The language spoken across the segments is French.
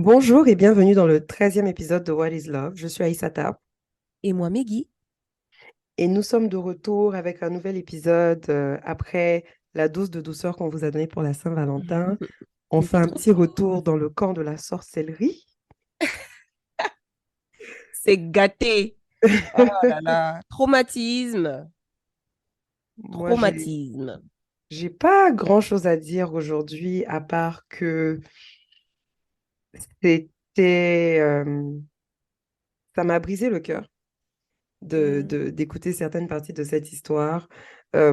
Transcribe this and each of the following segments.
Bonjour et bienvenue dans le 13e épisode de What is Love. Je suis Aïssata Et moi, Meggy. et nous sommes de retour avec un nouvel épisode après la dose de douceur qu'on vous a donnée pour la Saint-Valentin. On fait C'était un trop petit trop. retour dans le camp de la sorcellerie. C'est gâté. Oh là là. Traumatisme. Moi, Traumatisme. j'ai pas grand-chose à dire aujourd'hui à part que c'était ça m'a brisé le cœur Mm. d'écouter certaines parties de cette histoire.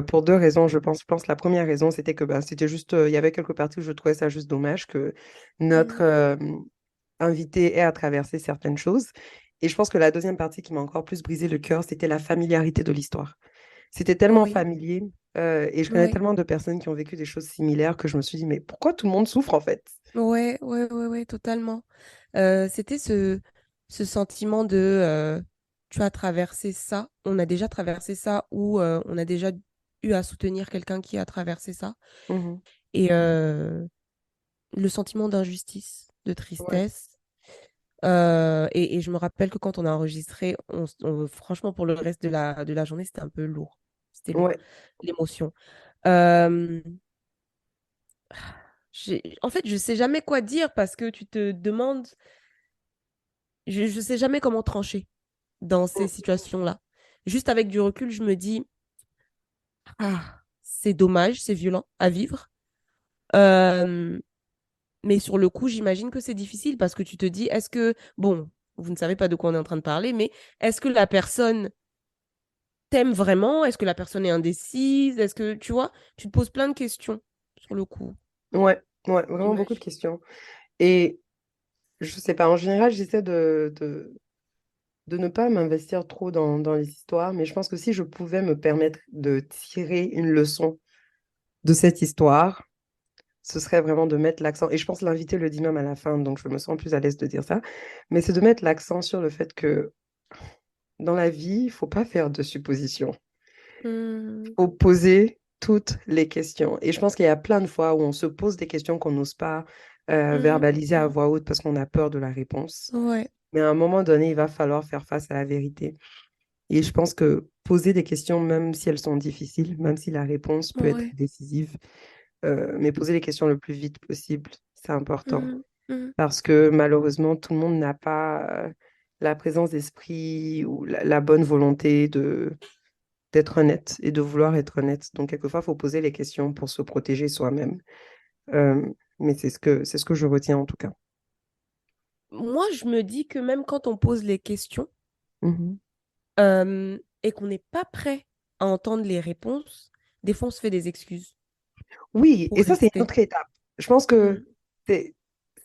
Pour deux raisons, je pense. Je pense que la première raison, c'était que c'était juste, il y avait quelques parties où je trouvais ça juste dommage que notre Mm. invité ait à traverser certaines choses. Et je pense que la deuxième partie qui m'a encore plus brisé le cœur, c'était la familiarité de l'histoire. C'était tellement Oui, familier, et je connais oui. tellement de personnes qui ont vécu des choses similaires que je me suis dit, mais pourquoi tout le monde souffre en fait? Ouais, ouais, ouais, ouais, totalement. C'était ce sentiment de tu as traversé ça, on a déjà traversé ça, ou on a déjà eu à soutenir quelqu'un qui a traversé ça. Mhm. Et le sentiment d'injustice, de Ouais, tristesse. Et je me rappelle que quand on a enregistré, franchement, pour le reste de la journée, c'était un peu lourd. C'était lourd, ouais, l'émotion. Euh, en fait, je sais jamais quoi dire parce que tu te demandes, je sais jamais comment trancher dans ces mm, situations-là. Juste avec du recul, je me dis, ah, c'est dommage, c'est violent à vivre. Euh, mais sur le coup, j'imagine que c'est difficile parce que tu te dis, est-ce que, bon, vous ne savez pas de quoi on est en train de parler, mais est-ce que la personne t'aimes vraiment? Est-ce que la personne est indécise? Est-ce que, tu vois, tu te poses plein de questions sur le coup, ouais, ouais, vraiment beaucoup de j'imagine. questions. Et je sais pas, en général, j'essaie de ne pas m'investir trop dans les histoires, mais je pense que si je pouvais me permettre de tirer une leçon de cette histoire, ce serait vraiment de mettre l'accent, et je pense que l'invité le dit même à la fin, donc je me sens plus à l'aise de dire ça, mais c'est de mettre l'accent sur le fait que dans la vie, il faut pas faire de suppositions. Hmm, Faut poser toutes les questions. Et je pense qu'il y a plein de fois où on se pose des questions qu'on n'ose pas mhm, verbaliser à voix haute parce qu'on a peur de la réponse. ouais, Mais à un moment donné, il va falloir faire face à la vérité. Et je pense que poser des questions, même si elles sont difficiles, même si la réponse peut être ouais, décisive, mais poser les questions le plus vite possible, c'est important. mhm, mhm, Parce que malheureusement, tout le monde n'a pas la présence d'esprit ou la bonne volonté d'être honnête et de vouloir être honnête. Donc, quelquefois, il faut poser les questions pour se protéger soi-même. Euh, mais c'est ce que je retiens en tout cas. moi, je me dis que même quand on pose les questions Mhm. et qu'on n'est pas prêt à entendre les réponses, des fois, on se fait des excuses Oui, pour et ça, c'est une rester. autre étape. Je pense que Mm, c'est,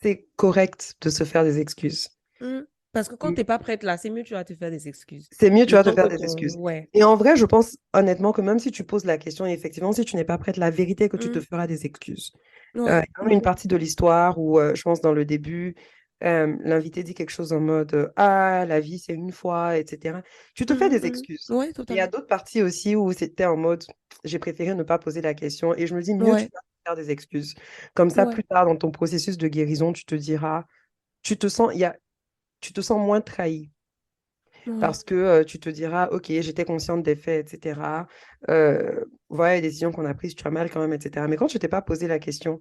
c'est correct de se faire des excuses. mm. Parce que quand t'es pas prête là, c'est mieux, tu vas te faire des excuses. C'est mieux, tu Le vas te temps faire que des ton... excuses. Ouais. Et en vrai, je pense honnêtement que même si tu poses la question, et effectivement, si tu n'es pas prête, la vérité est que tu te Mm, feras des excuses. ouais. Il y a même une partie de l'histoire où, je pense, dans le début, l'invité dit quelque chose en mode Ah, la vie, c'est une fois, etc. Tu te fais Mhm, des mhm. excuses. Ouais, Il y a totalement. d'autres parties aussi où c'était en mode J'ai préféré ne pas poser la question. Et je me dis Mieux, tu Ouais, vas te faire des excuses. Comme ça, ouais, plus tard, dans ton processus de guérison, tu te diras Tu te sens, tu te sens moins trahi ouais. parce que tu te diras, OK, j'étais consciente des faits, etc. Voilà les décisions qu'on a prises, tu as mal quand même, etc. Mais quand tu t'es pas posé la question,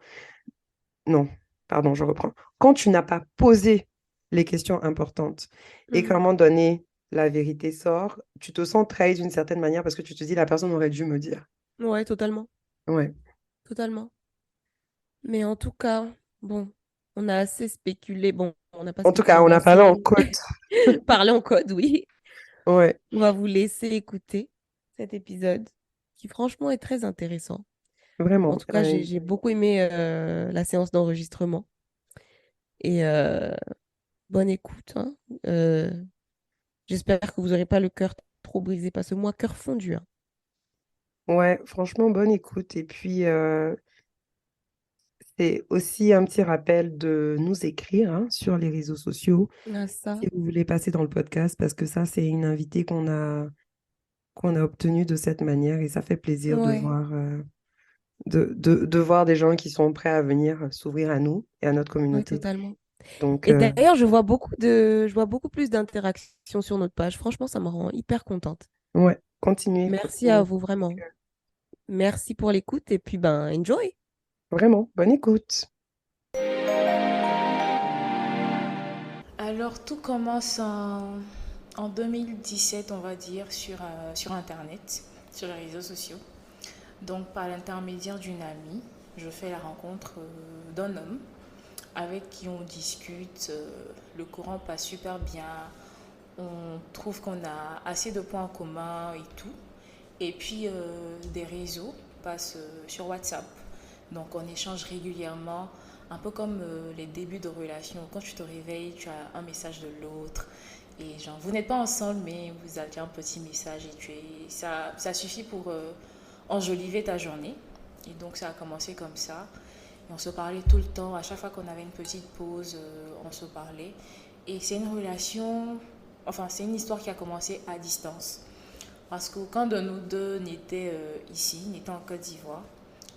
non, pardon, je reprends. Quand tu n'as pas posé les questions importantes et qu'à un Mhm. moment donné, la vérité sort, tu te sens trahi d'une certaine manière parce que tu te dis, la personne aurait dû me dire. Ouais, totalement. Ouais. Totalement. Mais en tout cas, bon, on a assez spéculé. Bon, on n'a pas En tout cas, spéculé, on on a a parlé en assez côte. parlé en code, oui. Ouais, On va vous laisser écouter cet épisode qui, franchement, est très intéressant. En vraiment. tout cas, j'ai beaucoup aimé la séance d'enregistrement. Et bonne écoute, hein. Euh, J'espère que vous n'aurez pas le cœur trop brisé parce que moi, cœur fondu, hein. Ouais, franchement, bonne écoute. Et puis, c'est aussi un petit rappel de nous écrire hein, sur les réseaux sociaux Ah, ça. si vous voulez passer dans le podcast, parce que ça, c'est une invitée qu'on a obtenue de cette manière et ça fait plaisir de Ouais, voir, de voir des gens qui sont prêts à venir s'ouvrir à nous et à notre ouais, communauté. totalement. Donc, Et d'ailleurs, je vois beaucoup plus d'interactions sur notre page. Franchement, ça me rend hyper contente. ouais, continuez, Merci à continuez. vous, Donc, vraiment. Merci pour l'écoute et puis ben, enjoy. vraiment, bonne écoute. Alors, tout commence en 2017, on va dire, sur Internet, sur les réseaux sociaux. Donc, par l'intermédiaire d'une amie, je fais la rencontre d'un homme avec qui on discute. Le courant passe super bien. On trouve qu'on a assez de points en commun et tout. Et puis, des réseaux passent sur WhatsApp. Donc, on échange régulièrement, un peu comme les débuts de relation. Quand tu te réveilles, tu as un message de l'autre. Et genre, vous n'êtes pas ensemble, mais vous avez un petit message et ça suffit pour enjoliver ta journée. Et donc, ça a commencé comme ça. Et on se parlait tout le temps. À chaque fois qu'on avait une petite pause, on se parlait. Et c'est une relation, enfin, c'est une histoire qui a commencé à distance. Parce qu'aucun de nous deux n'était ici, n'était en Côte d'Ivoire.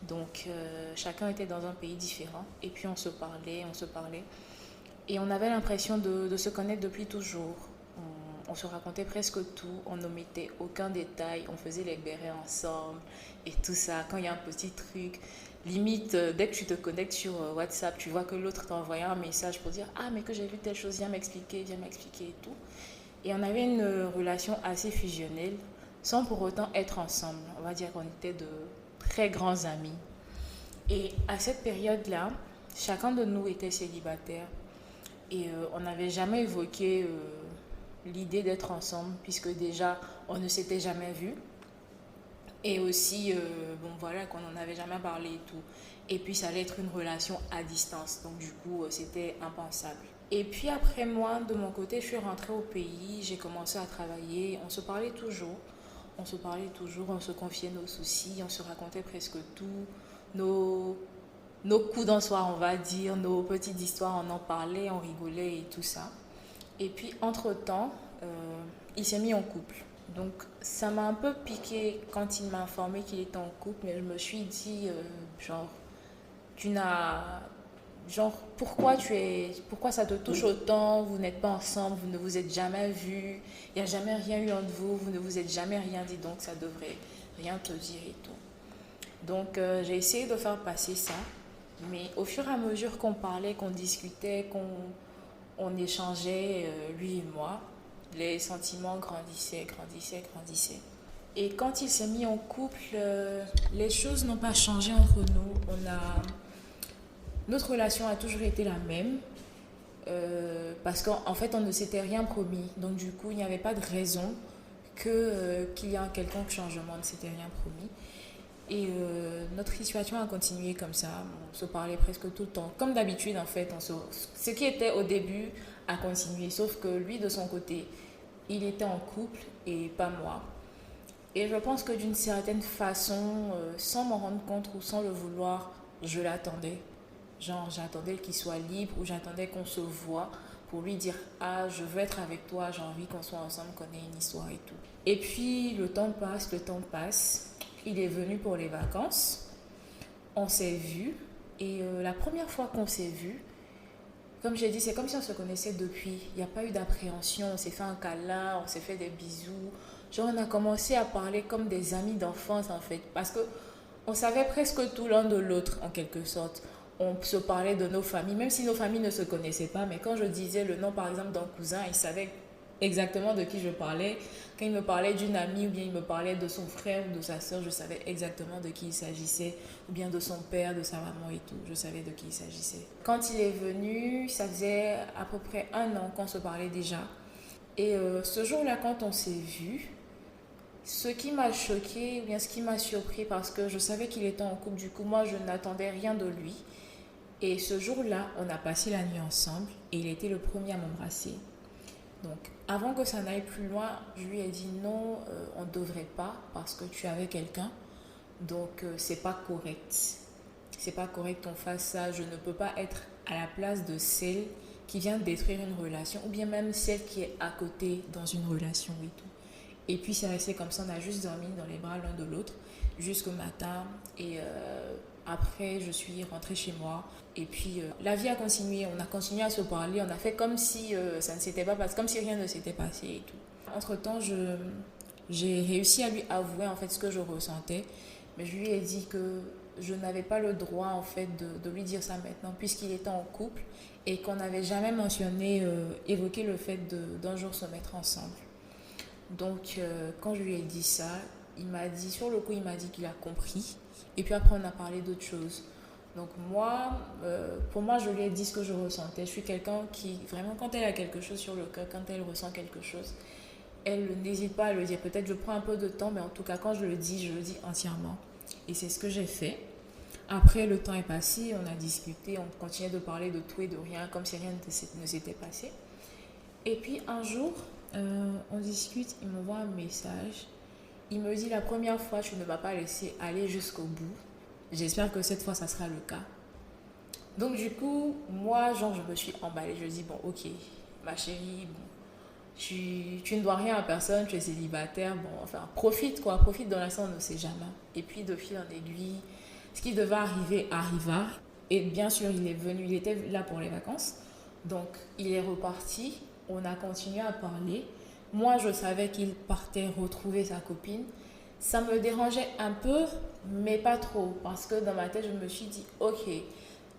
Donc, chacun était dans un pays différent. Et puis, on se parlait, on se parlait. Et on avait l'impression de se connaître depuis toujours. On se racontait presque tout, on n'omettait aucun détail, on faisait les bérets ensemble et tout ça. Quand il y a un petit truc, limite, dès que tu te connectes sur WhatsApp, tu vois que l'autre t'a envoyé un message pour dire ah, mais que j'ai vu telle chose, viens m'expliquer et tout. Et on avait une relation assez fusionnelle sans pour autant être ensemble. On va dire qu'on était de très grands amis. Et à cette période-là, chacun de nous était célibataire et on n'avait jamais évoqué l'idée d'être ensemble puisque déjà on ne s'était jamais vu et aussi bon voilà qu'on n'en avait jamais parlé et tout. Et puis ça allait être une relation à distance, donc du coup c'était impensable. Et puis après moi, de mon côté, je suis rentrée au pays, j'ai commencé à travailler, on se parlait toujours, on se confiait nos soucis, on se racontait presque tout, nos, nos coups d'un soir, on va dire, nos petites histoires, on en parlait, on rigolait et tout ça. Et puis, entre-temps, il s'est mis en couple. Donc, ça m'a un peu piqué quand il m'a informé qu'il était en couple, mais je me suis dit, genre, tu n'as. Genre, pourquoi ça te touche autant? Vous n'êtes pas ensemble, vous ne vous êtes jamais vus, il n'y a jamais rien eu entre vous, vous ne vous êtes jamais rien dit, donc ça devrait rien te dire et tout. Donc, j'ai essayé de faire passer ça, mais au fur et à mesure qu'on parlait, qu'on discutait, qu'on échangeait, lui et moi, les sentiments grandissaient. Et quand il s'est mis en couple, les choses n'ont pas changé entre nous. Notre relation a toujours été la même. Parce qu'en fait, on ne s'était rien promis. Donc, du coup, il n'y avait pas de raison qu'il y ait un quelconque changement. On ne s'était rien promis. Et notre situation a continué comme ça. On se parlait presque tout le temps. Comme d'habitude, en fait. Ce qui était au début a continué. Sauf que lui, de son côté, il était en couple et pas moi. Et je pense que d'une certaine façon, sans m'en rendre compte ou sans le vouloir, je l'attendais. Genre, j'attendais qu'il soit libre ou j'attendais qu'on se voit pour lui dire ah, je veux être avec toi, j'ai envie qu'on soit ensemble, qu'on ait une histoire et tout. Et puis, le temps passe, le temps passe. Il est venu pour les vacances. On s'est vu. Et la première fois qu'on s'est vu, comme j'ai dit, c'est comme si on se connaissait depuis. Il n'y a pas eu d'appréhension. On s'est fait un câlin, on s'est fait des bisous. Genre, on a commencé à parler comme des amis d'enfance, en fait. Parce que on savait presque tout l'un de l'autre, en quelque sorte. On se parlait de nos familles, même si nos familles ne se connaissaient pas. Mais quand je disais le nom, par exemple, d'un cousin, il savait exactement de qui je parlais. Quand il me parlait d'une amie ou bien il me parlait de son frère ou de sa soeur, je savais exactement de qui il s'agissait. Ou bien de son père, de sa maman et tout. Je savais de qui il s'agissait. Quand il est venu, ça faisait à peu près un an qu'on se parlait déjà. Et ce jour-là, quand on s'est vu, ce qui m'a choqué, ou bien ce qui m'a surpris, parce que je savais qu'il était en couple, du coup, moi, je n'attendais rien de lui. Et ce jour-là, on a passé la nuit ensemble et il était le premier à m'embrasser. Donc, avant que ça n'aille plus loin, je lui ai dit non, on ne devrait pas parce que tu es avec quelqu'un. Donc, c'est pas correct. C'est pas correct qu'on fasse ça. Je ne peux pas être à la place de celle qui vient détruire une relation ou bien même celle qui est à côté dans une relation et tout. Et puis, c'est resté comme ça. On a juste dormi dans les bras l'un de l'autre jusqu'au matin. Et Après, je suis rentrée chez moi. Et puis, la vie a continué. On a continué à se parler. On a fait comme si ça ne s'était pas passé, comme si rien ne s'était passé et tout. Entre-temps, j'ai réussi à lui avouer en fait ce que je ressentais. Mais je lui ai dit que je n'avais pas le droit en fait de lui dire ça maintenant, puisqu'il était en couple et qu'on n'avait jamais mentionné, évoqué le fait d'un jour se mettre ensemble. Donc, quand je lui ai dit ça, il m'a dit, sur le coup, il m'a dit qu'il a compris. Et puis après, on a parlé d'autres choses. Donc moi, pour moi, je lui ai dit ce que je ressentais. Je suis quelqu'un qui, vraiment, quand elle a quelque chose sur le cœur, quand elle ressent quelque chose, elle n'hésite pas à le dire. Peut-être je prends un peu de temps, mais en tout cas, quand je le dis entièrement. Et c'est ce que j'ai fait. Après, le temps est passé, on a discuté, on continuait de parler de tout et de rien, comme si rien ne s'était passé. Et puis un jour, on discute, il m'envoie un message. Il me dit, la première fois, tu ne m'as pas laissé aller jusqu'au bout. J'espère que cette fois, ça sera le cas. Donc du coup, moi, genre, je me suis emballée. Je dis, bon, ok, ma chérie, bon, tu ne dois rien à personne, tu es célibataire, bon, enfin, profite quoi, profite dans l'instant, on ne sait jamais. Et puis de fil en aiguille, ce qui devait arriver arriva. Et bien sûr, il est venu, il était là pour les vacances. Donc, il est reparti, on a continué à parler. Moi, je savais qu'il partait retrouver sa copine. Ça me dérangeait un peu, mais pas trop, parce que dans ma tête, je me suis dit, ok,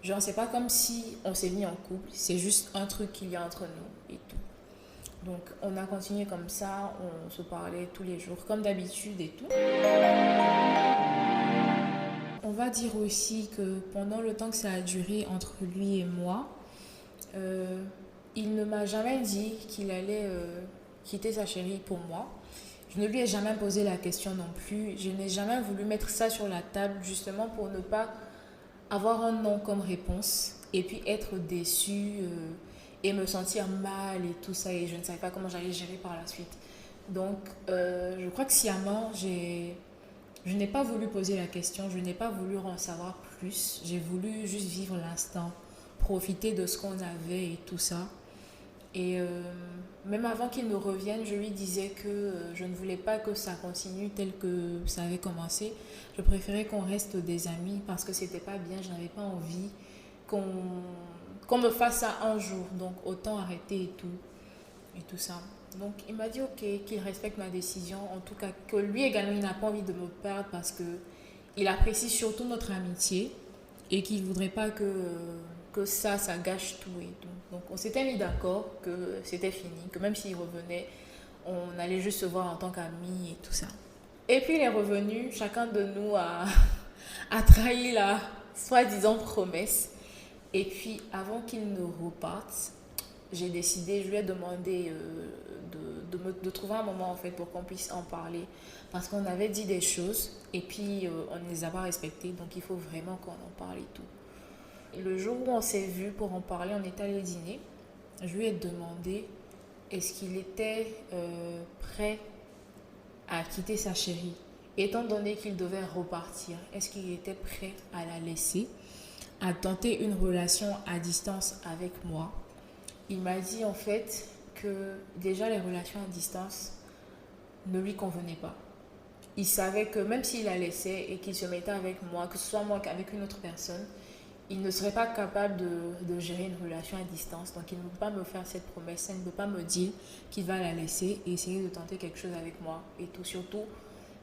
genre, c'est pas comme si on s'est mis en couple, c'est juste un truc qu'il y a entre nous et tout. Donc, on a continué comme ça, on se parlait tous les jours, comme d'habitude et tout. On va dire aussi que pendant le temps que ça a duré entre lui et moi, il ne m'a jamais dit qu'il allait quitter sa chérie pour moi. Je ne lui ai jamais posé la question non plus. Je n'ai jamais voulu mettre ça sur la table justement pour ne pas avoir un non comme réponse et puis être déçue et me sentir mal et tout ça. Et je ne savais pas comment j'allais gérer par la suite. Donc, je crois que sciemment, je n'ai pas voulu poser la question, je n'ai pas voulu en savoir plus. J'ai voulu juste vivre l'instant, profiter de ce qu'on avait et tout ça. Et même avant qu'il ne revienne, je lui disais que je ne voulais pas que ça continue tel que ça avait commencé. Je préférais qu'on reste des amis parce que c'était pas bien. Je n'avais pas envie qu'on me fasse ça un jour. Donc autant arrêter et tout ça. Donc il m'a dit ok, qu'il respecte ma décision. En tout cas, que lui également, il n'a pas envie de me perdre parce que il apprécie surtout notre amitié et qu'il ne voudrait pas que ça gâche tout et tout. Donc on s'était mis d'accord que c'était fini, que même s'il revenait, on allait juste se voir en tant qu'amis et tout ça. Et puis il est revenu, chacun de nous a trahi la soi-disant promesse. Et puis avant qu'il ne reparte, j'ai décidé, je lui ai demandé de trouver un moment en fait pour qu'on puisse en parler. Parce qu'on avait dit des choses et puis on ne les a pas respectées, donc il faut vraiment qu'on en parle et tout. Et le jour où on s'est vu pour en parler, on est allé dîner. Je lui ai demandé est-ce qu'il était prêt à quitter sa chérie. Étant donné qu'il devait repartir, est-ce qu'il était prêt à la laisser, à tenter une relation à distance avec moi. Il m'a dit en fait que déjà les relations à distance ne lui convenaient pas. Il savait que même s'il la laissait et qu'il se mettait avec moi, que ce soit moi qu'avec une autre personne, il ne serait pas capable de gérer une relation à distance. Donc il ne peut pas me faire cette promesse, il ne peut pas me dire qu'il va la laisser et essayer de tenter quelque chose avec moi. Et tout surtout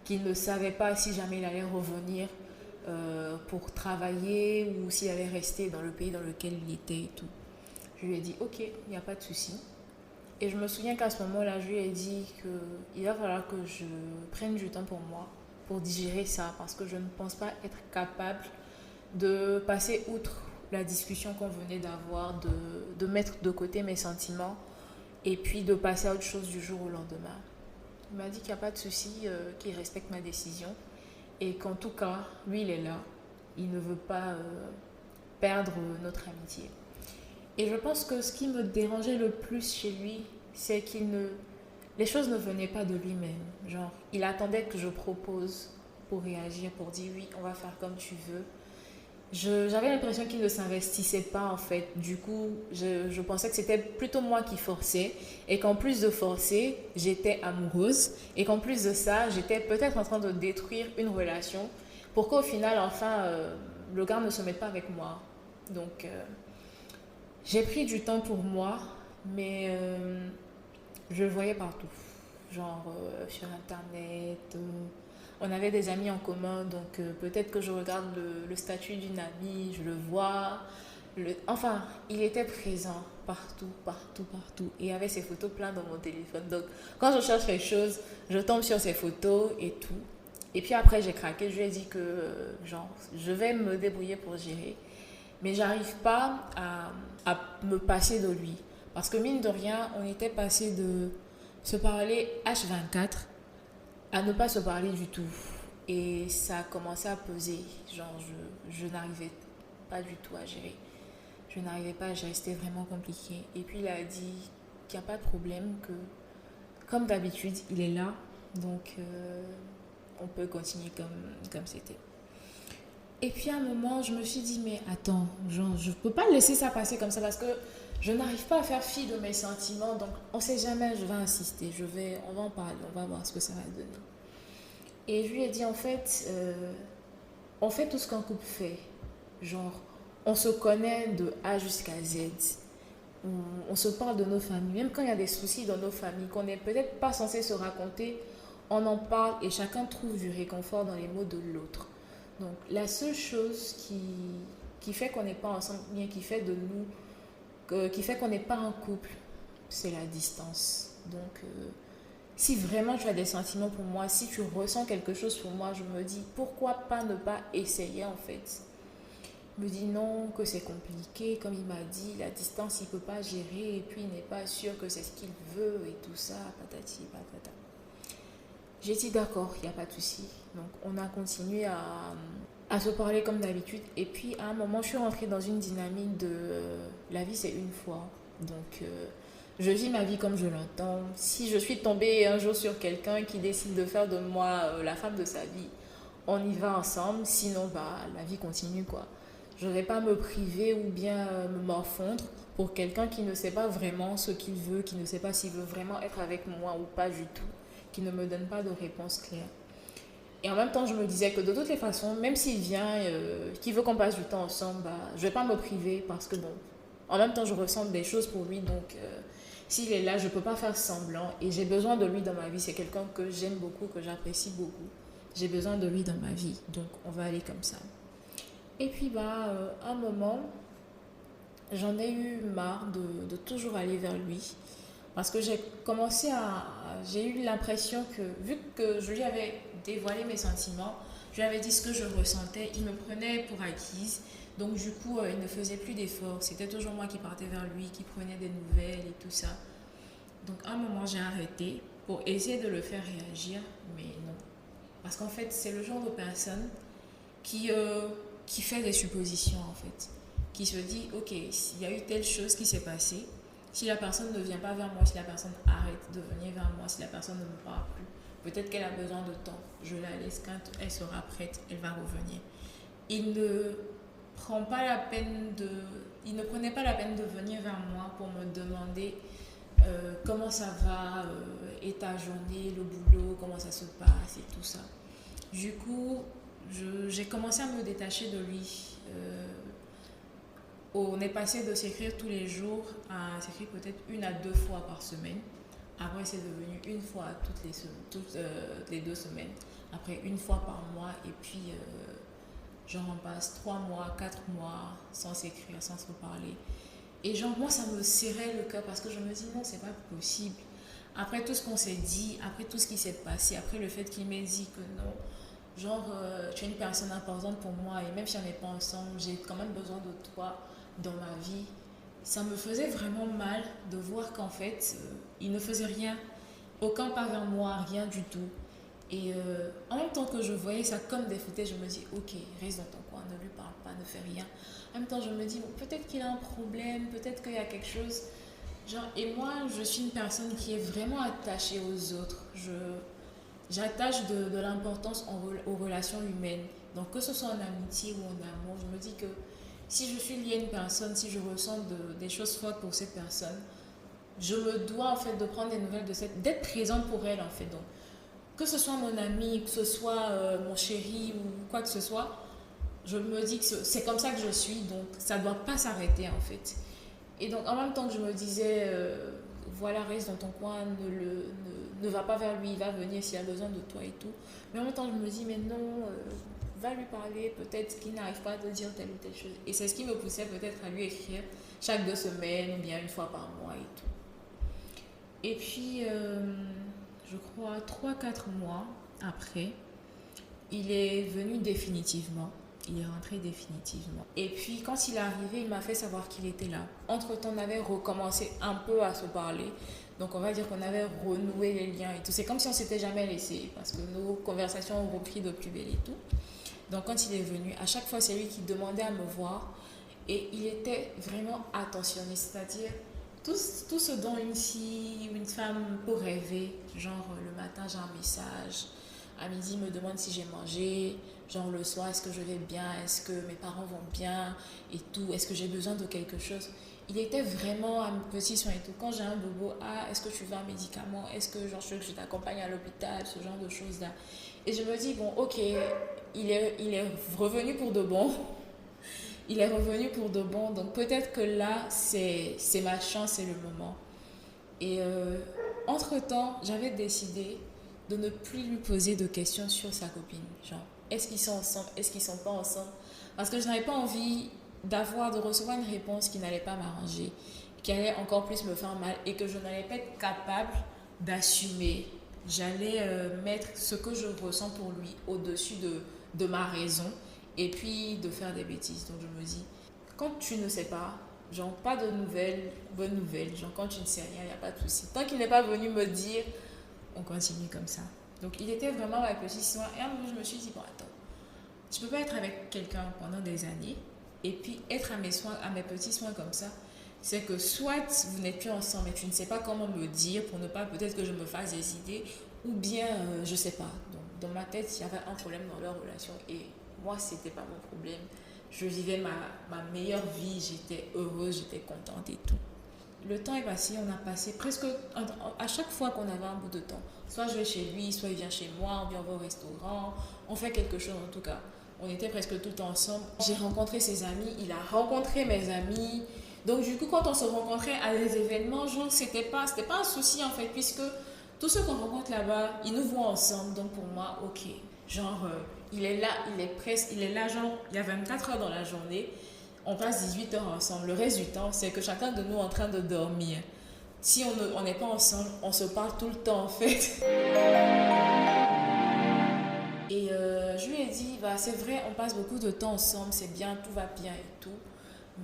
qu'il ne savait pas si jamais il allait revenir pour travailler ou s'il allait rester dans le pays dans lequel il était et tout. Je lui ai dit ok, il n'y a pas de souci. Et je me souviens qu'à ce moment-là, je lui ai dit qu'il va falloir que je prenne du temps pour moi, pour digérer ça, parce que je ne pense pas être capable de passer outre la discussion qu'on venait d'avoir, de mettre de côté mes sentiments et puis de passer à autre chose du jour au lendemain. Il m'a dit qu'il n'y a pas de souci, qu'il respecte ma décision et qu'en tout cas, lui, il est là. Il ne veut pas perdre notre amitié. Et je pense que ce qui me dérangeait le plus chez lui, c'est les choses ne venaient pas de lui-même. Genre, il attendait que je propose pour réagir, pour dire oui, on va faire comme tu veux. J'avais l'impression qu'il ne s'investissait pas en fait. Du coup, je pensais que c'était plutôt moi qui forçais et qu'en plus de forcer, j'étais amoureuse et qu'en plus de ça, j'étais peut-être en train de détruire une relation pour qu'au final, enfin, le gars ne se mette pas avec moi. Donc, j'ai pris du temps pour moi, mais je le voyais partout. Genre sur Internet. On avait des amis en commun, donc peut-être que je regarde le statut d'une amie, je le vois. Enfin, il était présent partout, partout, partout. Et il y avait ses photos plein dans mon téléphone. Donc, quand je cherche quelque chose, je tombe sur ses photos et tout. Et puis après, j'ai craqué. Je lui ai dit que, genre, je vais me débrouiller pour gérer. Mais j'arrive pas à me passer de lui. Parce que mine de rien, on était passé de se parler H24 à ne pas se parler du tout. Et ça a commencé à peser. Genre, je n'arrivais pas du tout à gérer. Je n'arrivais pas à gérer, c'était vraiment compliqué. Et puis il a dit qu'il n'y a pas de problème, que comme d'habitude, il est là. Donc, on peut continuer comme c'était. Et puis à un moment, je me suis dit, mais attends, genre, je ne peux pas laisser ça passer comme ça parce que je n'arrive pas à faire fi de mes sentiments. Donc, on ne sait jamais, je vais insister, on va en parler, on va voir ce que ça va donner. Et je lui ai dit, en fait, on fait tout ce qu'un couple fait. Genre, on se connaît de A jusqu'à Z. On se parle de nos familles. Même quand il y a des soucis dans nos familles, qu'on n'est peut-être pas censé se raconter, on en parle et chacun trouve du réconfort dans les mots de l'autre. Donc, la seule chose qui fait qu'on n'est pas ensemble, bien qui fait de nous, qui fait qu'on n'est pas un couple, c'est la distance. Donc, si vraiment tu as des sentiments pour moi, si tu ressens quelque chose pour moi, je me dis, pourquoi pas ne pas essayer en fait. Il me dit non, que c'est compliqué, comme il m'a dit, la distance il ne peut pas gérer et puis il n'est pas sûr que c'est ce qu'il veut et tout ça, patati patata. J'ai dit d'accord, il n'y a pas de souci. Donc on a continué à se parler comme d'habitude et puis à un moment je suis rentrée dans une dynamique de la vie c'est une fois. Donc je vis ma vie comme je l'entends. Si je suis tombée un jour sur quelqu'un qui décide de faire de moi la femme de sa vie, on y va ensemble, sinon bah, la vie continue quoi. Je ne vais pas me priver ou bien me morfondre pour quelqu'un qui ne sait pas vraiment ce qu'il veut, qui ne sait pas s'il veut vraiment être avec moi ou pas du tout, qui ne me donne pas de réponse claire. Et en même temps, je me disais que de toutes les façons, même s'il vient, qu'il veut qu'on passe du temps ensemble, bah, je ne vais pas me priver parce que bon, en même temps, je ressens des choses pour lui, donc s'il est là, je ne peux pas faire semblant et j'ai besoin de lui dans ma vie. C'est quelqu'un que j'aime beaucoup, que j'apprécie beaucoup. J'ai besoin de lui dans ma vie, donc on va aller comme ça. Et puis, bah, un moment, j'en ai eu marre de toujours aller vers lui. Parce que j'ai eu l'impression que, vu que je lui avais dévoilé mes sentiments, je lui avais dit ce que je ressentais, il me prenait pour acquise. Donc, du coup, il ne faisait plus d'efforts. C'était toujours moi qui partais vers lui, qui prenais des nouvelles et tout ça. Donc, à un moment, j'ai arrêté pour essayer de le faire réagir, mais non. Parce qu'en fait, c'est le genre de personne qui fait des suppositions en fait, qui se dit ok, s'il y a eu telle chose qui s'est passée, si la personne ne vient pas vers moi, si la personne arrête de venir vers moi, si la personne ne me parle plus, peut-être qu'elle a besoin de temps, je la laisse, quand elle sera prête, elle va revenir. Il ne prend pas la peine de, il ne prenait pas la peine de venir vers moi pour me demander comment ça va, et ta journée, le boulot, comment ça se passe et tout ça. Du coup, j'ai commencé à me détacher de lui. On est passé de s'écrire tous les jours à s'écrire peut-être 1 à 2 fois par semaine. Après, c'est devenu 1 fois toutes les 2 semaines. Après, 1 fois par mois. Et puis, genre, on passe 3 mois, 4 mois sans s'écrire, sans se parler. Et genre, moi, ça me serrait le cœur parce que je me dis, non, c'est pas possible. Après tout ce qu'on s'est dit, après tout ce qui s'est passé, après le fait qu'il m'ait dit que non, genre, tu es une personne importante pour moi et même si on n'est pas ensemble, j'ai quand même besoin de toi dans ma vie. Ça me faisait vraiment mal de voir qu'en fait, il ne faisait rien, aucun pas vers moi, rien du tout. Et en même temps que je voyais ça comme des foutaise, je me dis, ok, reste dans ton coin, ne lui parle pas, ne fais rien. En même temps, je me dis, bon, peut-être qu'il a un problème, peut-être qu'il y a quelque chose. Genre, et moi, je suis une personne qui est vraiment attachée aux autres. J'attache de l'importance aux relations humaines. Donc, que ce soit en amitié ou en amour, je me dis que si je suis liée à une personne, si je ressens des choses fortes pour cette personne, je me dois en fait de prendre des nouvelles d'être présente pour elle en fait. Donc, que ce soit mon ami, que ce soit mon chéri ou quoi que ce soit, je me dis que c'est comme ça que je suis, donc ça ne doit pas s'arrêter en fait. Et donc en même temps que je me disais, voilà, reste dans ton coin, ne va pas vers lui, il va venir s'il a besoin de toi et tout. Mais en même temps, je me dis, mais non, va lui parler, peut-être qu'il n'arrive pas à te dire telle ou telle chose. Et c'est ce qui me poussait peut-être à lui écrire chaque 2 semaines ou bien une fois par mois et tout. Et puis, je crois 3 4 mois après, il est venu définitivement. Il est rentré définitivement. Et puis, quand il est arrivé, il m'a fait savoir qu'il était là. Entre-temps, on avait recommencé un peu à se parler. Donc, on va dire qu'on avait renoué les liens et tout. C'est comme si on s'était jamais laissé parce que nos conversations ont repris de plus belle et tout. Donc, quand il est venu, à chaque fois, c'est lui qui demandait à me voir. Et il était vraiment attentionné. C'est-à-dire, tout ce dont une fille ou une femme peut rêver. Genre, le matin, j'ai un message. À midi, il me demande si j'ai mangé. Genre le soir, est-ce que je vais bien? Est-ce que mes parents vont bien? Et tout. Est-ce que j'ai besoin de quelque chose? Il était vraiment à mes petits soins et tout. Quand j'ai un bobo, ah, est-ce que tu veux un médicament? Est-ce que genre, je veux que je t'accompagne à l'hôpital? Ce genre de choses-là. Et je me dis, bon, ok, il est revenu pour de bon. Il est revenu pour de bon. Donc peut-être que là, c'est ma chance, c'est le moment. Et entre-temps, j'avais décidé de ne plus lui poser de questions sur sa copine. Genre, est-ce qu'ils sont ensemble? Est-ce qu'ils sont pas ensemble? Parce que je n'avais pas envie de recevoir une réponse qui n'allait pas m'arranger, qui allait encore plus me faire mal et que je n'allais pas être capable d'assumer. J'allais mettre ce que je ressens pour lui au-dessus de ma raison et puis de faire des bêtises. Donc je me dis, quand tu ne sais pas, genre pas de nouvelles, bonnes nouvelles, genre quand tu ne sais rien, il n'y a pas de souci. Tant qu'il n'est pas venu me dire, on continue comme ça. Donc il était vraiment ma petite soin. Et à un moment, je me suis dit, bon, attends, tu peux pas être avec quelqu'un pendant des années et puis être à mes soins, à mes petits soins comme ça. C'est que soit vous n'êtes plus ensemble et tu ne sais pas comment me dire pour ne pas peut-être que je me fasse des idées, ou bien je sais pas. Donc dans ma tête, il y avait un problème dans leur relation et moi, c'était pas mon problème. Je vivais ma meilleure vie, j'étais heureuse, j'étais contente et tout. Le temps est passé, on a passé presque à chaque fois qu'on avait un bout de temps. Soit je vais chez lui, soit il vient chez moi, on vient au restaurant, on fait quelque chose en tout cas. On était presque tout le temps ensemble. J'ai rencontré ses amis, il a rencontré mes amis. Donc du coup, quand on se rencontrait à des événements, genre, c'était pas un souci en fait, puisque tous ceux qu'on rencontre là-bas, ils nous voient ensemble. Donc pour moi, ok. Genre, il est là, il est là, genre, il y a 24 heures dans la journée. On passe 18 heures ensemble. Le reste du temps, c'est que chacun de nous est en train de dormir. Si on n'est pas ensemble, on se parle tout le temps en fait. Et je lui ai dit, bah, c'est vrai, on passe beaucoup de temps ensemble, c'est bien, tout va bien et tout.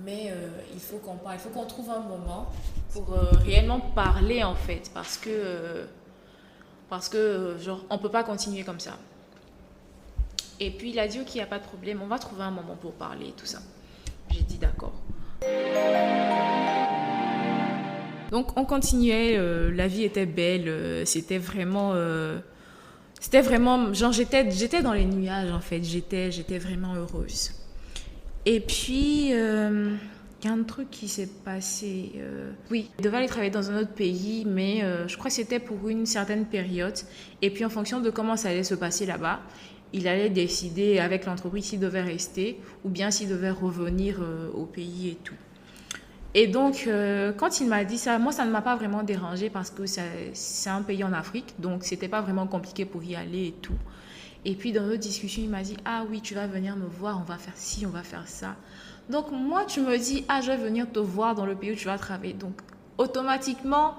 Mais il faut qu'on parle, il faut qu'on trouve un moment pour réellement parler en fait. Parce que genre, on ne peut pas continuer comme ça. Et puis il a dit, ok, il n'y a pas de problème, on va trouver un moment pour parler et tout ça. J'ai dit d'accord. Donc on continuait, la vie était belle, c'était vraiment, genre j'étais dans les nuages en fait, j'étais vraiment heureuse. Et puis il y a un truc qui s'est passé, oui, il devait aller travailler dans un autre pays, mais je crois que c'était pour une certaine période. Et puis en fonction de comment ça allait se passer là-bas, il allait décider avec l'entreprise s'il devait rester ou bien s'il devait revenir au pays et tout. Et donc, quand il m'a dit ça, moi, ça ne m'a pas vraiment dérangée parce que c'est un pays en Afrique, donc c'était pas vraiment compliqué pour y aller et tout. Et puis, dans notre discussion, il m'a dit, ah oui, tu vas venir me voir, on va faire ci, on va faire ça. Donc, moi, tu me dis, ah, je vais venir te voir dans le pays où tu vas travailler. Donc, automatiquement,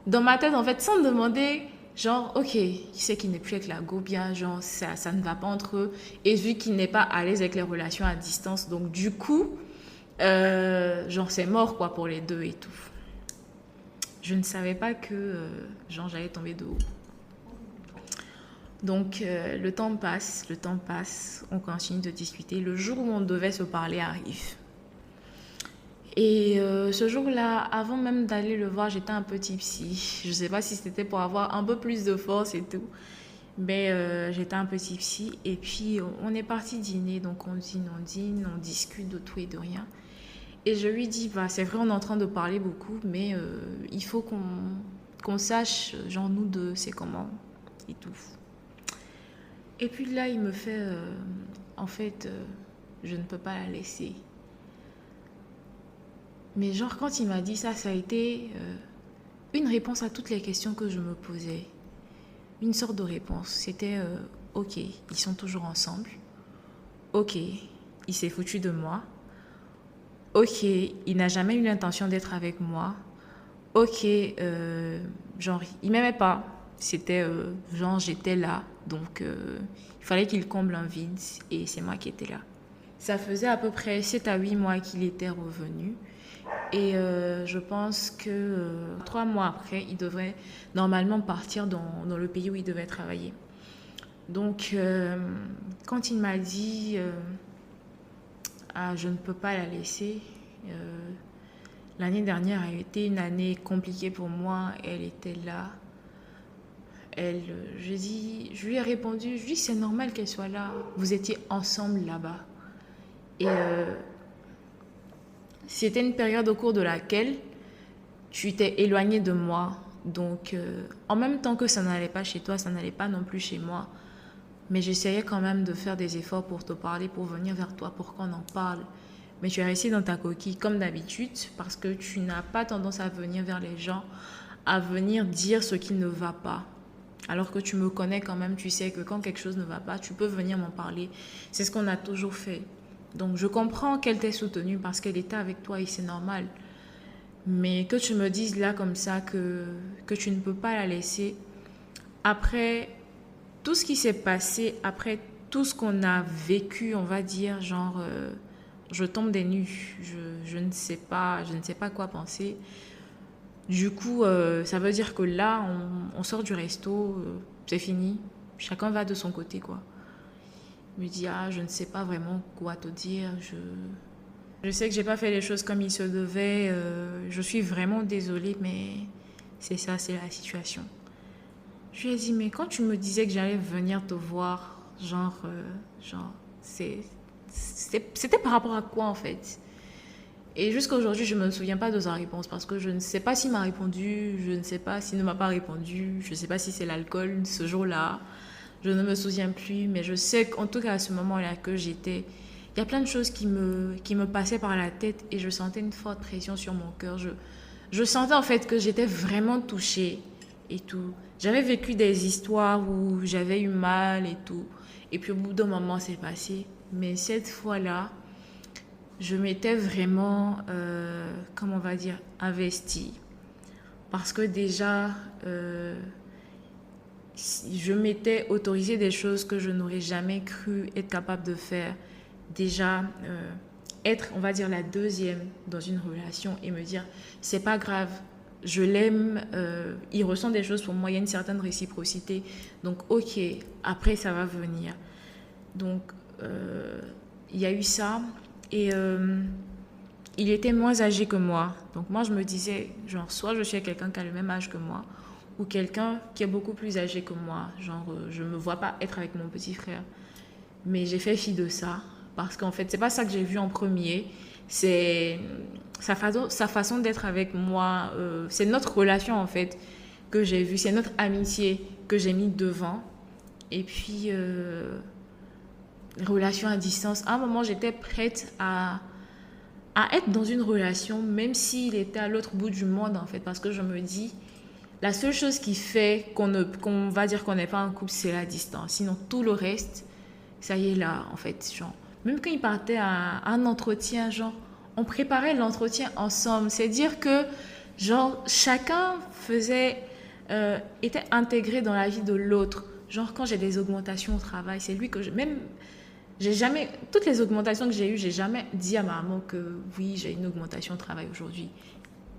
dans ma tête, en fait, sans me demander, genre, ok, il sait qu'il n'est plus avec la go, bien, genre, ça ne va pas entre eux. Et vu qu'il n'est pas à l'aise avec les relations à distance, donc du coup, genre, c'est mort, quoi, pour les deux et tout. Je ne savais pas que, genre, j'allais tomber de haut. Donc, le temps passe, on continue de discuter. Le jour où on devait se parler arrive. Et ce jour-là, avant même d'aller le voir, j'étais un peu tipsy. Je ne sais pas si c'était pour avoir un peu plus de force et tout. Mais j'étais un peu tipsy. Et puis, on est parti dîner. Donc, on dîne, on discute de tout et de rien. Et je lui dis, bah, c'est vrai, on est en train de parler beaucoup, mais il faut qu'on sache, genre, nous deux, c'est comment et tout. Et puis là, il me fait, en fait, je ne peux pas la laisser. Mais genre, quand il m'a dit ça, ça a été une réponse à toutes les questions que je me posais. Une sorte de réponse. C'était, ok, ils sont toujours ensemble. Ok, il s'est foutu de moi. Ok, il n'a jamais eu l'intention d'être avec moi. Ok, genre, il m'aimait pas. C'était genre, j'étais là. Donc, il fallait qu'il comble un vide et c'est moi qui étais là. Ça faisait à peu près 7 à 8 mois qu'il était revenu. Et je pense que 3 mois après, il devrait normalement partir dans le pays où il devait travailler. Donc, quand il m'a dit ah, je ne peux pas la laisser, l'année dernière a été une année compliquée pour moi. Elle était là. Je lui ai répondu, je lui ai dit c'est normal qu'elle soit là. Vous étiez ensemble là-bas. Et c'était une période au cours de laquelle tu t'es éloigné de moi. Donc, en même temps que ça n'allait pas chez toi, ça n'allait pas non plus chez moi. Mais j'essayais quand même de faire des efforts pour te parler, pour venir vers toi, pour qu'on en parle. Mais tu es resté dans ta coquille comme d'habitude parce que tu n'as pas tendance à venir vers les gens, à venir dire ce qui ne va pas. Alors que tu me connais quand même, tu sais que quand quelque chose ne va pas, tu peux venir m'en parler. C'est ce qu'on a toujours fait. Donc je comprends qu'elle t'ait soutenue parce qu'elle était avec toi et c'est normal. Mais que tu me dises là comme ça que tu ne peux pas la laisser, après tout ce qui s'est passé, après tout ce qu'on a vécu, on va dire, genre, je tombe des nues, je ne sais pas quoi penser. Du coup, ça veut dire que là, on sort du resto, c'est fini, chacun va de son côté, quoi. Je me dis, ah, je ne sais pas vraiment quoi te dire, je sais que j'ai pas fait les choses comme il se devait, je suis vraiment désolée, mais c'est ça, c'est la situation. Je lui ai dit, mais quand tu me disais que j'allais venir te voir, c'était par rapport à quoi en fait? Et jusqu'à aujourd'hui, je ne me souviens pas de sa réponse parce que je ne sais pas s'il m'a répondu, je ne sais pas s'il ne m'a pas répondu, je ne sais pas si c'est l'alcool ce jour-là, je ne me souviens plus, mais je sais qu'en tout cas à ce moment-là que j'étais, il y a plein de choses qui me passaient par la tête et je sentais une forte pression sur mon cœur. Je sentais en fait que j'étais vraiment touchée et tout. J'avais vécu des histoires où j'avais eu mal et tout. Et puis au bout d'un moment, c'est passé. Mais cette fois-là, je m'étais vraiment, comment on va dire, investie. Parce que déjà, je m'étais autorisé des choses que je n'aurais jamais cru être capable de faire. Déjà, être, on va dire, la deuxième dans une relation et me dire, c'est pas grave, je l'aime, il ressent des choses pour moi, il y a une certaine réciprocité. Donc, ok, après, ça va venir. Donc, il y a eu ça. Et il était moins âgé que moi. Donc, moi, je me disais, genre, soit je suis avec quelqu'un qui a le même âge que moi, ou quelqu'un qui est beaucoup plus âgé que moi. Genre, je ne me vois pas être avec mon petit frère. Mais j'ai fait fi de ça. Parce qu'en fait, c'est pas ça que j'ai vu en premier. C'est sa façon d'être avec moi. C'est notre relation, en fait, que j'ai vue. C'est notre amitié que j'ai mis devant. Et puis, relation à distance. À un moment, j'étais prête à être dans une relation, même s'il était à l'autre bout du monde, en fait. Parce que je me dis, la seule chose qui fait qu'on va dire qu'on n'est pas un couple, c'est la distance. Sinon, tout le reste, ça y est là, en fait. Genre, même quand il partait à un entretien, genre, on préparait l'entretien ensemble. C'est dire que, genre, chacun était intégré dans la vie de l'autre. Genre, quand j'ai des augmentations au travail, c'est lui que j'ai jamais, toutes les augmentations que j'ai eues, j'ai jamais dit à ma maman que oui, j'ai une augmentation au travail aujourd'hui.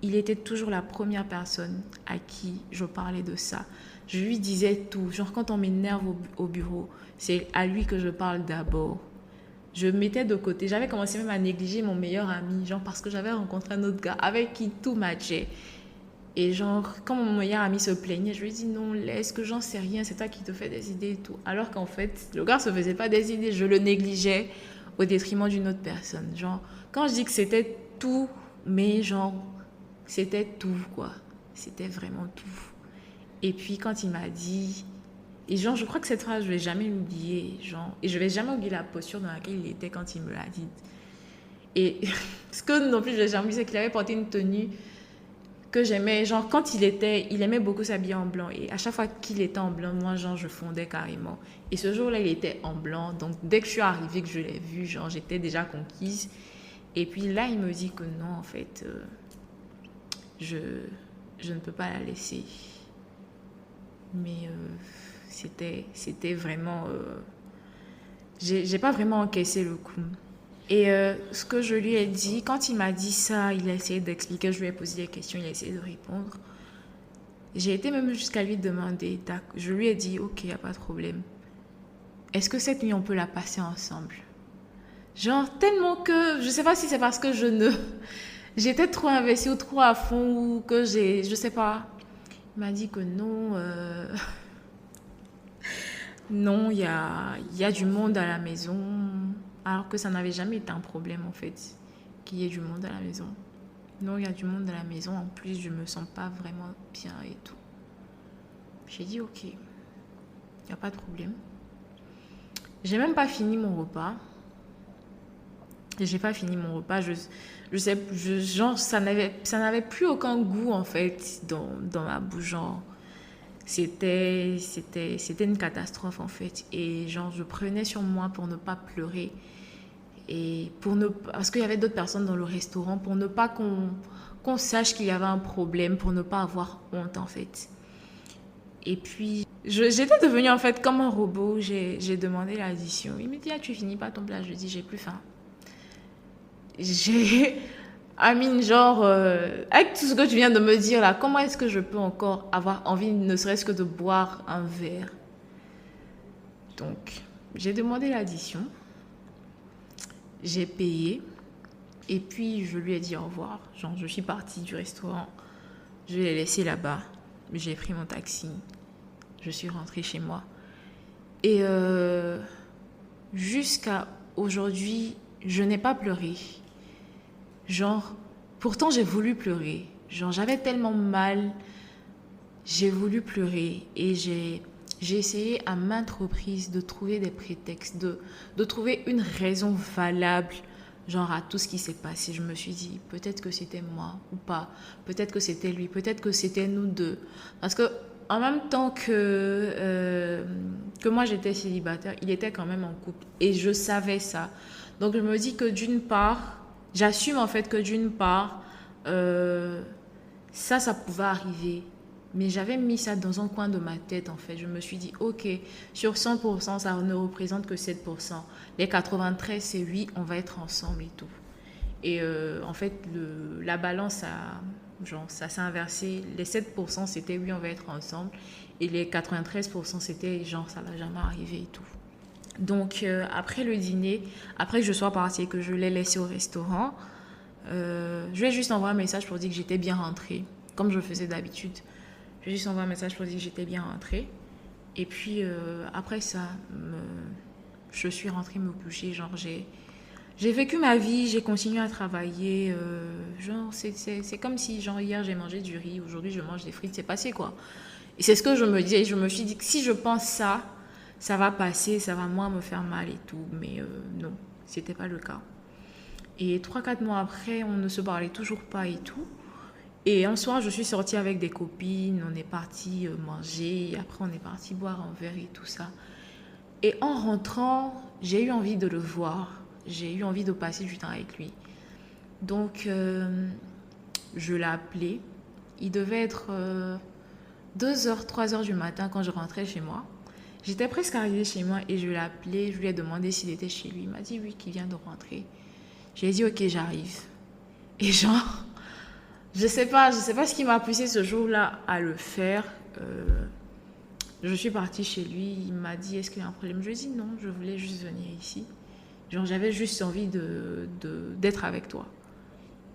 Il était toujours la première personne à qui je parlais de ça. Je lui disais tout. Genre, quand on m'énerve au bureau, c'est à lui que je parle d'abord. Je mettais de côté. J'avais commencé même à négliger mon meilleur ami, genre parce que j'avais rencontré un autre gars avec qui tout matchait. Et genre, quand mon meilleur ami se plaignait, je lui ai dit non, laisse que j'en sais rien, c'est toi qui te fais des idées et tout. Alors qu'en fait, le gars se faisait pas des idées, je le négligeais au détriment d'une autre personne. Genre, quand je dis que c'était tout, mais genre, c'était tout quoi. C'était vraiment tout. Et puis quand il m'a dit, Et genre, je crois que cette phrase, je vais jamais l'oublier. Genre, et je vais jamais oublier la posture dans laquelle il était quand il me l'a dit. Et ce que non plus, je vais jamais oublier, c'est qu'il avait porté une tenue que j'aimais. Genre, quand il aimait beaucoup s'habiller en blanc. Et à chaque fois qu'il était en blanc, moi, genre, je fondais carrément. Et ce jour-là, il était en blanc. Donc, dès que je suis arrivée, que je l'ai vu, genre, j'étais déjà conquise. Et puis là, il me dit que non, en fait, je, je ne peux pas la laisser. Mais c'était vraiment... j'ai pas vraiment encaissé le coup. Et ce que je lui ai dit, quand il m'a dit ça, il a essayé d'expliquer, je lui ai posé des questions, il a essayé de répondre. J'ai été même jusqu'à lui demander, je lui ai dit, ok, il n'y a pas de problème. Est-ce que cette nuit, on peut la passer ensemble? Genre, tellement que, je sais pas si c'est parce que j'étais trop investie ou trop à fond ou que je sais pas. Il m'a dit que non, non, il y a du monde à la maison. Alors que ça n'avait jamais été un problème en fait, qu'il y ait du monde à la maison. Non, il y a du monde à la maison. En plus, je me sens pas vraiment bien et tout. J'ai dit ok, il n'y a pas de problème. J'ai même pas fini mon repas. J'ai pas fini mon repas. Je sais, genre, ça n'avait plus aucun goût en fait dans ma bouche. Genre, c'était une catastrophe en fait. Et genre, je prenais sur moi pour ne pas pleurer. Et parce qu'il y avait d'autres personnes dans le restaurant, pour ne pas qu'on sache qu'il y avait un problème, pour ne pas avoir honte en fait. Et puis, j'étais devenue en fait comme un robot. J'ai demandé l'addition. Il me dit, ah, tu finis pas ton plat. Je dis, j'ai plus faim. Amine, genre, avec tout ce que tu viens de me dire là, comment est-ce que je peux encore avoir envie, ne serait-ce que de boire un verre? Donc, j'ai demandé l'addition. J'ai payé. Et puis, je lui ai dit au revoir. Genre, je suis partie du restaurant. Je l'ai laissé là-bas. J'ai pris mon taxi. Je suis rentrée chez moi. Et jusqu'à aujourd'hui, je n'ai pas pleuré. Genre, pourtant, j'ai voulu pleurer. Genre, j'avais tellement mal. J'ai voulu pleurer. Et j'ai essayé à maintes reprises de trouver des prétextes, de trouver une raison valable, genre à tout ce qui s'est passé. Je me suis dit, peut-être que c'était moi ou pas. Peut-être que c'était lui. Peut-être que c'était nous deux. Parce que en même temps que moi j'étais célibataire, il était quand même en couple. Et je savais ça. Donc je me dis que d'une part, j'assume en fait que d'une part, ça pouvait arriver. Mais j'avais mis ça dans un coin de ma tête, en fait. Je me suis dit, OK, sur 100%, ça ne représente que 7%. Les 93, c'est oui, on va être ensemble et tout. Et en fait, la balance, ça s'est inversé. Les 7%, c'était oui, on va être ensemble. Et les 93%, c'était genre, ça va jamais arriver et tout. Donc, après le dîner, après que je sois partie et que je l'ai laissé au restaurant, je lui ai juste envoyé un message pour dire que j'étais bien rentrée, comme je faisais d'habitude. Je lui ai juste envoyé un message pour dire que j'étais bien rentrée. Et puis, après ça, je suis rentrée me coucher. Genre, j'ai vécu ma vie, j'ai continué à travailler. Genre, c'est comme si, genre, hier, j'ai mangé du riz, aujourd'hui, je mange des frites. C'est passé, quoi. Et c'est ce que je me disais. Je me suis dit que si je pense ça, ça va passer, ça va moins me faire mal et tout. Mais non, c'était pas le cas. Et 3-4 mois après, on ne se parlait toujours pas et tout. Et un soir, je suis sortie avec des copines, on est parti manger, après on est parti boire un verre et tout ça. Et en rentrant, j'ai eu envie de le voir, j'ai eu envie de passer du temps avec lui. Donc, je l'ai appelé. Il devait être 2h, 3h du matin quand je rentrais chez moi. J'étais presque arrivée chez moi et je l'ai appelé, je lui ai demandé s'il était chez lui. Il m'a dit oui, qu'il vient de rentrer. J'ai dit ok, j'arrive. Et genre... Je sais pas ce qui m'a poussé ce jour-là à le faire. Je suis partie chez lui, il m'a dit est-ce qu'il y a un problème? Je lui ai dit non, je voulais juste venir ici. Genre j'avais juste envie d'être avec toi.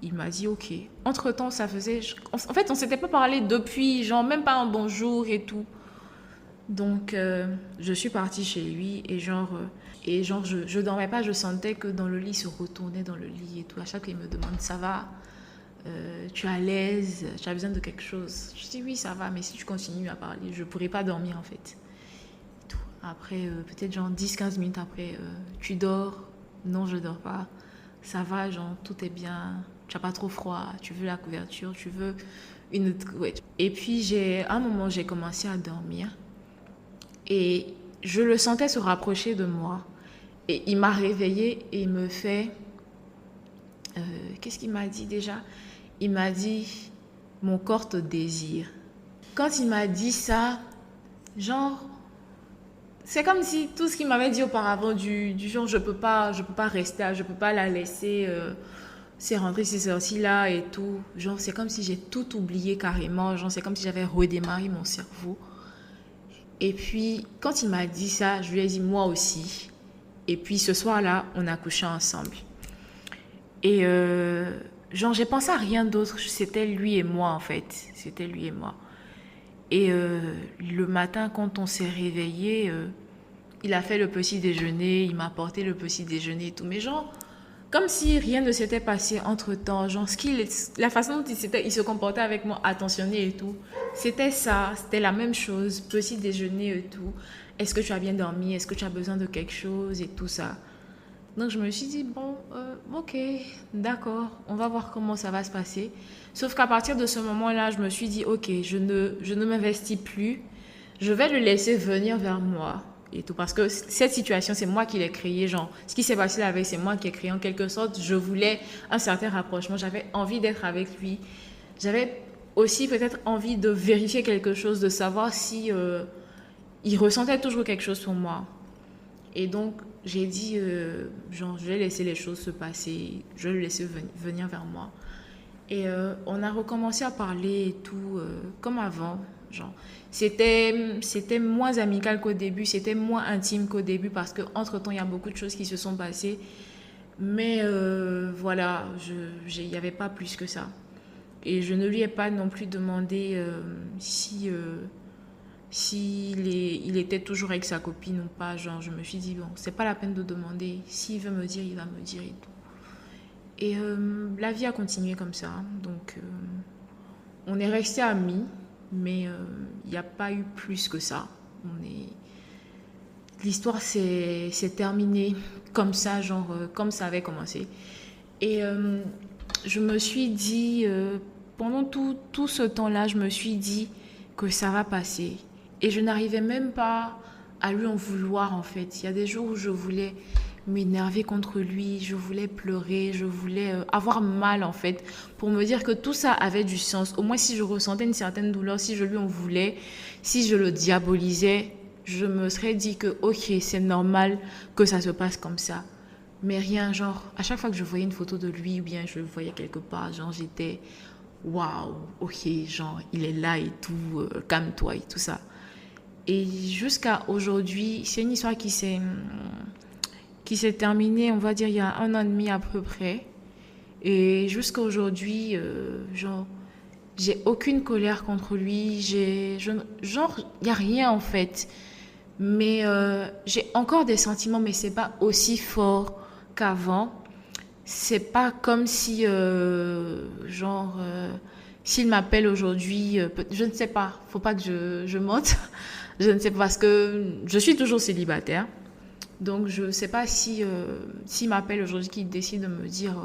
Il m'a dit ok. Entre-temps, ça faisait... En fait, on s'était pas parlé depuis, genre même pas un bonjour et tout. Donc, je suis partie chez lui et genre je dormais pas, je sentais que dans le lit, il se retournait dans le lit et tout. À chaque fois, il me demande ça va? Tu es à l'aise, tu as besoin de quelque chose. Je dis oui, ça va, mais si tu continues à parler, je ne pourrai pas dormir en fait. Après, peut-être genre 10-15 minutes après, tu dors? Non, je dors pas. Ça va, genre, tout est bien. Tu n'as pas trop froid. Tu veux la couverture, tu veux une autre couverture. Et puis, à un moment, j'ai commencé à dormir. Et je le sentais se rapprocher de moi. Et il m'a réveillée et il me fait... qu'est-ce qu'il m'a dit déjà? Il m'a dit, mon corps te désire. Quand il m'a dit ça, genre, c'est comme si tout ce qu'il m'avait dit auparavant du genre, je peux pas rester là, je peux pas la laisser, c'est rentré, c'est sorti là et tout. Genre, c'est comme si j'ai tout oublié carrément. Genre, c'est comme si j'avais redémarré mon cerveau. Et puis, quand il m'a dit ça, je lui ai dit moi aussi. Et puis, ce soir-là, on a couché ensemble. Et genre, j'ai pensé à rien d'autre. C'était lui et moi, en fait. C'était lui et moi. Et le matin, quand on s'est réveillé, il a fait le petit déjeuner, il m'a apporté le petit déjeuner et tout. Mais genre, comme si rien ne s'était passé entre-temps. Genre, la façon dont il se comportait avec moi, attentionné et tout, c'était ça. C'était la même chose. Petit déjeuner et tout. Est-ce que tu as bien dormi? Est-ce que tu as besoin de quelque chose et tout ça? Donc, je me suis dit, bon, ok, d'accord, on va voir comment ça va se passer. Sauf qu'à partir de ce moment-là, je me suis dit, ok, je ne m'investis plus. Je vais le laisser venir vers moi et tout. Parce que cette situation, c'est moi qui l'ai créée. Genre, ce qui s'est passé la veille, c'est moi qui ai créé en quelque sorte. Je voulais un certain rapprochement. J'avais envie d'être avec lui. J'avais aussi peut-être envie de vérifier quelque chose, de savoir si il ressentait toujours quelque chose pour moi. Et donc, j'ai dit, genre, je vais laisser les choses se passer, je vais le laisser venir vers moi. Et on a recommencé à parler et tout, comme avant. Genre, c'était moins amical qu'au début, c'était moins intime qu'au début parce qu'entre-temps, il y a beaucoup de choses qui se sont passées. Mais voilà, il n'y avait pas plus que ça. Et je ne lui ai pas non plus demandé il était toujours avec sa copine ou pas. Genre, je me suis dit, bon, c'est pas la peine de demander. S'il veut me dire, il va me dire et tout. Et la vie a continué comme ça. Donc, on est restés amis, mais il n'y a pas eu plus que ça. L'histoire s'est terminée comme ça, genre, comme ça avait commencé. Et je me suis dit, pendant tout ce temps-là, je me suis dit que ça va passer. Et je n'arrivais même pas à lui en vouloir, en fait. Il y a des jours où je voulais m'énerver contre lui, je voulais pleurer, je voulais avoir mal, en fait, pour me dire que tout ça avait du sens. Au moins, si je ressentais une certaine douleur, si je lui en voulais, si je le diabolisais, je me serais dit que, ok, c'est normal que ça se passe comme ça. Mais rien, genre, à chaque fois que je voyais une photo de lui ou bien je le voyais quelque part, genre, j'étais, waouh, ok, genre, il est là et tout, calme-toi et tout ça. Et jusqu'à aujourd'hui, c'est une histoire qui s'est terminée, on va dire, il y a 1 an et demi à peu près. Et jusqu'à aujourd'hui, genre, j'ai aucune colère contre lui. Genre, il n'y a rien en fait. Mais j'ai encore des sentiments, mais c'est pas aussi fort qu'avant. C'est pas comme si, genre, s'il m'appelle aujourd'hui, je ne sais pas, faut pas que je mente. Je ne sais pas, parce que je suis toujours célibataire. Donc, je ne sais pas si s'il m'appelle aujourd'hui, qu'il décide de me dire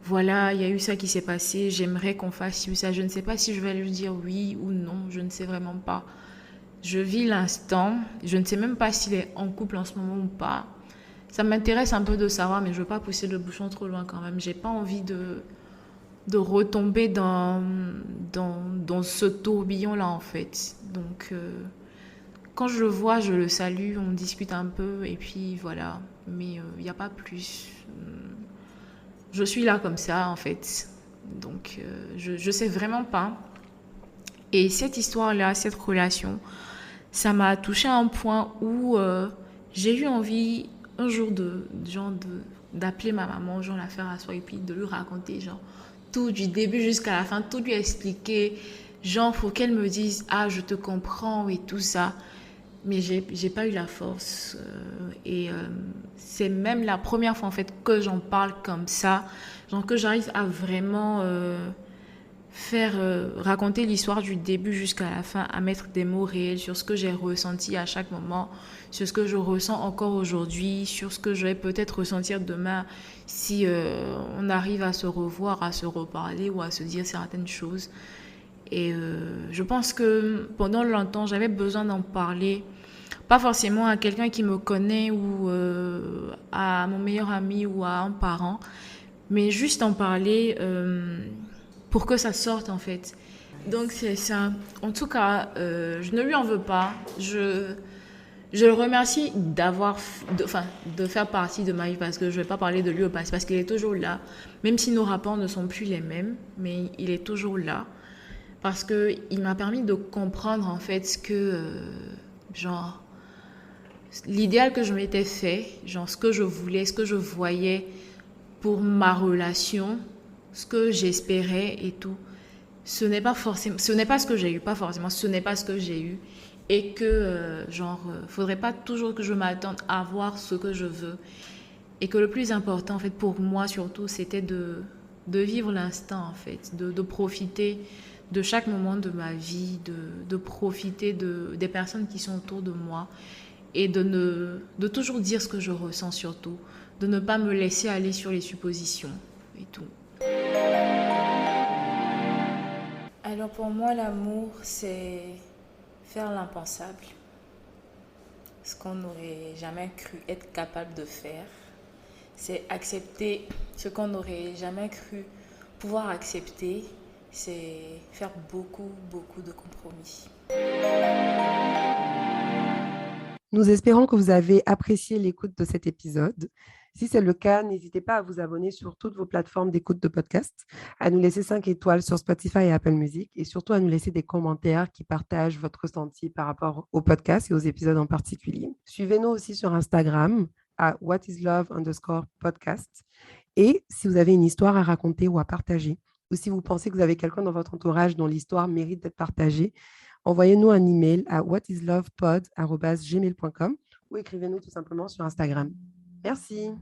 voilà, il y a eu ça qui s'est passé, j'aimerais qu'on fasse ci ou ça. Je ne sais pas si je vais lui dire oui ou non, je ne sais vraiment pas. Je vis l'instant, je ne sais même pas s'il est en couple en ce moment ou pas. Ça m'intéresse un peu de savoir, mais je ne veux pas pousser le bouchon trop loin quand même. J'ai pas envie de retomber dans ce tourbillon-là, en fait. Donc, quand je le vois, je le salue, on discute un peu, et puis voilà. Mais il n'y a pas plus. Je suis là comme ça, en fait. Donc, je ne sais vraiment pas. Et cette histoire-là, cette relation, ça m'a touchée à un point où j'ai eu envie un jour d'appeler ma maman, genre la faire asseoir et puis de lui raconter genre tout du début jusqu'à la fin, tout lui expliquer, genre faut qu'elle me dise ah je te comprends et tout ça. Mais j'ai pas eu la force et c'est même la première fois en fait que j'en parle comme ça, genre que j'arrive à vraiment raconter l'histoire du début jusqu'à la fin, à mettre des mots réels sur ce que j'ai ressenti à chaque moment, sur ce que je ressens encore aujourd'hui, sur ce que je vais peut-être ressentir demain si on arrive à se revoir, à se reparler ou à se dire certaines choses. Et je pense que pendant longtemps, j'avais besoin d'en parler. Pas forcément à quelqu'un qui me connaît ou à mon meilleur ami ou à un parent, mais juste en parler pour que ça sorte en fait. Donc c'est ça. En tout cas, je ne lui en veux pas. Je le remercie de faire partie de ma vie parce que je ne vais pas parler de lui au passé parce qu'il est toujours là. Même si nos rapports ne sont plus les mêmes, mais il est toujours là. Parce qu'il m'a permis de comprendre en fait ce que, genre, l'idéal que je m'étais fait, genre ce que je voulais, ce que je voyais pour ma relation, ce que j'espérais et tout. Ce n'est pas ce que j'ai eu, pas forcément, ce n'est pas ce que j'ai eu. Et que, faudrait pas toujours que je m'attende à avoir ce que je veux. Et que le plus important, en fait, pour moi surtout, c'était de vivre l'instant, en fait, de profiter de chaque moment de ma vie, de profiter des personnes qui sont autour de moi et de toujours dire ce que je ressens surtout, de ne pas me laisser aller sur les suppositions et tout. Alors pour moi, l'amour, c'est faire l'impensable, ce qu'on n'aurait jamais cru être capable de faire. C'est accepter ce qu'on n'aurait jamais cru pouvoir accepter. C'est faire beaucoup, beaucoup de compromis. Nous espérons que vous avez apprécié l'écoute de cet épisode. Si c'est le cas, n'hésitez pas à vous abonner sur toutes vos plateformes d'écoute de podcast, à nous laisser 5 étoiles sur Spotify et Apple Music et surtout à nous laisser des commentaires qui partagent votre ressenti par rapport au podcast et aux épisodes en particulier. Suivez-nous aussi sur Instagram à whatislove_podcast. Et si vous avez une histoire à raconter ou à partager, ou si vous pensez que vous avez quelqu'un dans votre entourage dont l'histoire mérite d'être partagée, envoyez-nous un email à whatislovepod@gmail.com ou écrivez-nous tout simplement sur Instagram. Merci.